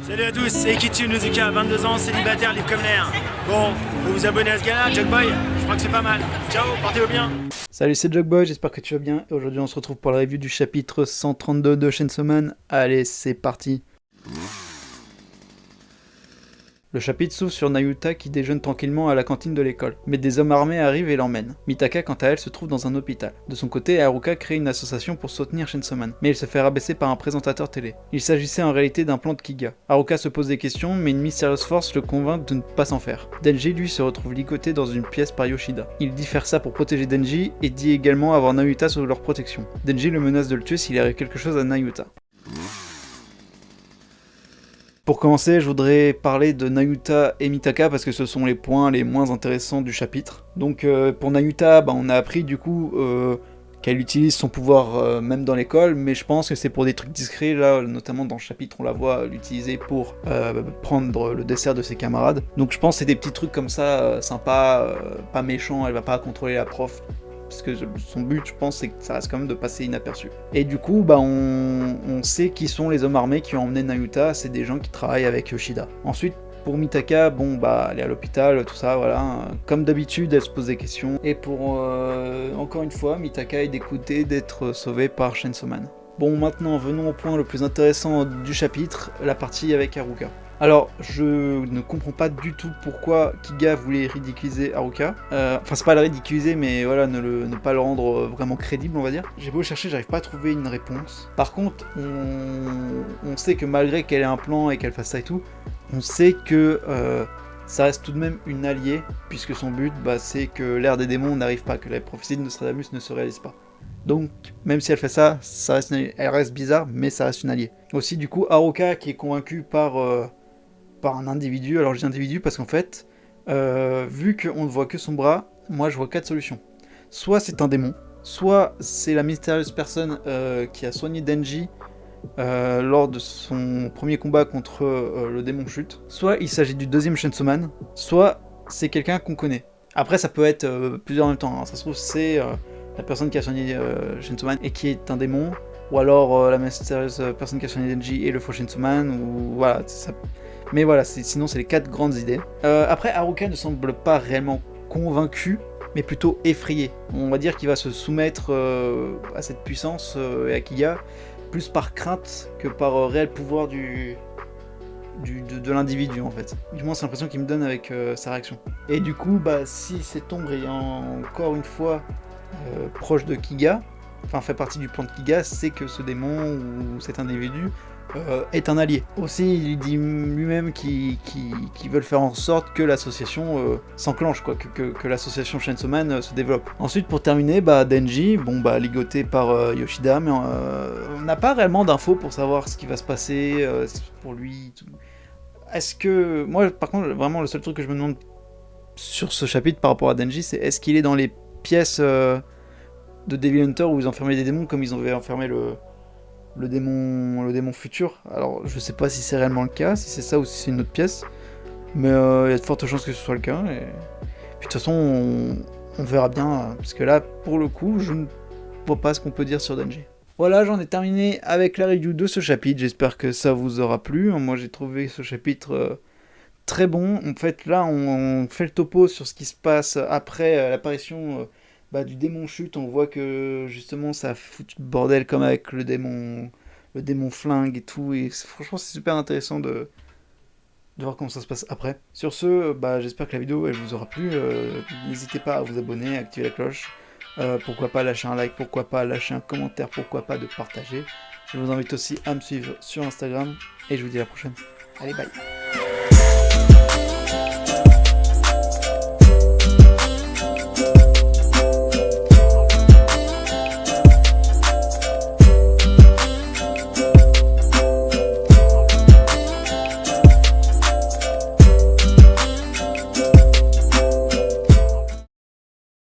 Salut à tous, c'est Ikichi Nozuka, 22 ans, célibataire, libre comme l'air. Bon, vous vous abonnez à ce gars-là, Jugboy? Je crois que c'est pas mal. Ciao, portez-vous bien. Salut, c'est Jugboy, j'espère que tu vas bien. Et aujourd'hui, on se retrouve pour la review du chapitre 132 de Chainsaw Man. Allez, c'est parti. Le chapitre s'ouvre sur Nayuta qui déjeune tranquillement à la cantine de l'école. Mais des hommes armés arrivent et l'emmènent. Mitaka, quant à elle, se trouve dans un hôpital. De son côté, Haruka crée une association pour soutenir Chainsaw Man, mais il se fait rabaisser par un présentateur télé. Il s'agissait en réalité d'un plan de Kiga. Haruka se pose des questions, mais une mystérieuse force le convainc de ne pas s'en faire. Denji, lui, se retrouve ligoté dans une pièce par Yoshida. Il dit faire ça pour protéger Denji, et dit également avoir Nayuta sous leur protection. Denji le menace de le tuer s'il arrive quelque chose à Nayuta. Pour commencer, je voudrais parler de Nayuta et Mitaka parce que ce sont les points les moins intéressants du chapitre. Donc pour Nayuta, on a appris du coup qu'elle utilise son pouvoir même dans l'école, mais je pense que c'est pour des trucs discrets, là notamment dans le chapitre on la voit l'utiliser pour prendre le dessert de ses camarades. Donc je pense que c'est des petits trucs comme ça, sympas, pas méchants, elle va pas contrôler la prof. Parce que son but, je pense, c'est que ça reste quand même de passer inaperçu. Et du coup, on sait qui sont les hommes armés qui ont emmené Nayuta, c'est des gens qui travaillent avec Yoshida. Ensuite, pour Mitaka, elle est à l'hôpital, tout ça, voilà. Comme d'habitude, elle se pose des questions. Et pour, encore une fois, Mitaka est d'écouter d'être sauvée par Chainsaw Man. Bon, maintenant, venons au point le plus intéressant du chapitre, la partie avec Haruka. Alors, je ne comprends pas du tout pourquoi Kiga voulait ridiculiser Haruka. Enfin, c'est pas la ridiculiser, mais voilà, ne pas le rendre vraiment crédible, on va dire. J'ai beau chercher, j'arrive pas à trouver une réponse. Par contre, on sait que malgré qu'elle ait un plan et qu'elle fasse ça et tout, on sait que ça reste tout de même une alliée, puisque son but, c'est que l'ère des démons n'arrive pas, que la prophétie de Nostradamus ne se réalise pas. Donc, même si elle fait ça, elle reste bizarre, mais ça reste une alliée. Aussi, du coup, Haruka qui est convaincu par un individu. Alors je dis individu parce qu'en fait, vu qu'on ne voit que son bras, moi je vois 4 solutions. Soit c'est un démon, soit c'est la mystérieuse personne qui a soigné Denji lors de son premier combat contre le démon chute, soit il s'agit du deuxième Chainsaw Man, soit c'est quelqu'un qu'on connaît. Après ça peut être plusieurs en même temps, hein. Ça se trouve c'est la personne qui a soigné Chainsaw Man et qui est un démon, ou alors la mystérieuse personne qui a soigné Denji et le faux Chainsaw Man, ou voilà, ça. Mais voilà, sinon c'est les 4 grandes idées. Après, Haruka ne semble pas réellement convaincu, mais plutôt effrayé. On va dire qu'il va se soumettre à cette puissance et à Kiga, plus par crainte que par réel pouvoir de l'individu en fait. Du moins c'est l'impression qu'il me donne avec sa réaction. Et du coup, si cette ombre est encore une fois proche de Kiga, enfin fait partie du plan de Kiga, c'est que ce démon ou cet individu est un allié. Aussi, il dit lui-même qu'il veut faire en sorte que l'association s'enclenche, quoi, que l'association Chainsaw Man se développe. Ensuite, pour terminer, Denji, ligoté par Yoshida, mais on n'a pas réellement d'infos pour savoir ce qui va se passer pour lui. Tout. Est-ce que... Moi, par contre, vraiment, le seul truc que je me demande sur ce chapitre par rapport à Denji, c'est est-ce qu'il est dans les pièces de Devil Hunter où ils enfermaient des démons comme ils avaient enfermé le démon futur. Alors je sais pas si c'est réellement le cas, si c'est ça ou si c'est une autre pièce, mais il y a de fortes chances que ce soit le cas. Et puis de toute façon on verra bien, parce que là pour le coup je ne vois pas ce qu'on peut dire sur Denji. Voilà, j'en ai terminé avec la review de ce chapitre, j'espère que ça vous aura plu. Moi j'ai trouvé ce chapitre très bon. En fait là on fait le topo sur ce qui se passe après l'apparition du démon chute. On voit que justement ça a foutu le bordel comme avec le démon flingue et tout, et franchement c'est super intéressant de voir comment ça se passe après. Sur ce, j'espère que la vidéo elle vous aura plu. N'hésitez pas à vous abonner, à activer la cloche, pourquoi pas lâcher un like, pourquoi pas lâcher un commentaire, pourquoi pas de partager. Je vous invite aussi à me suivre sur Instagram, et je vous dis à la prochaine. Allez, bye.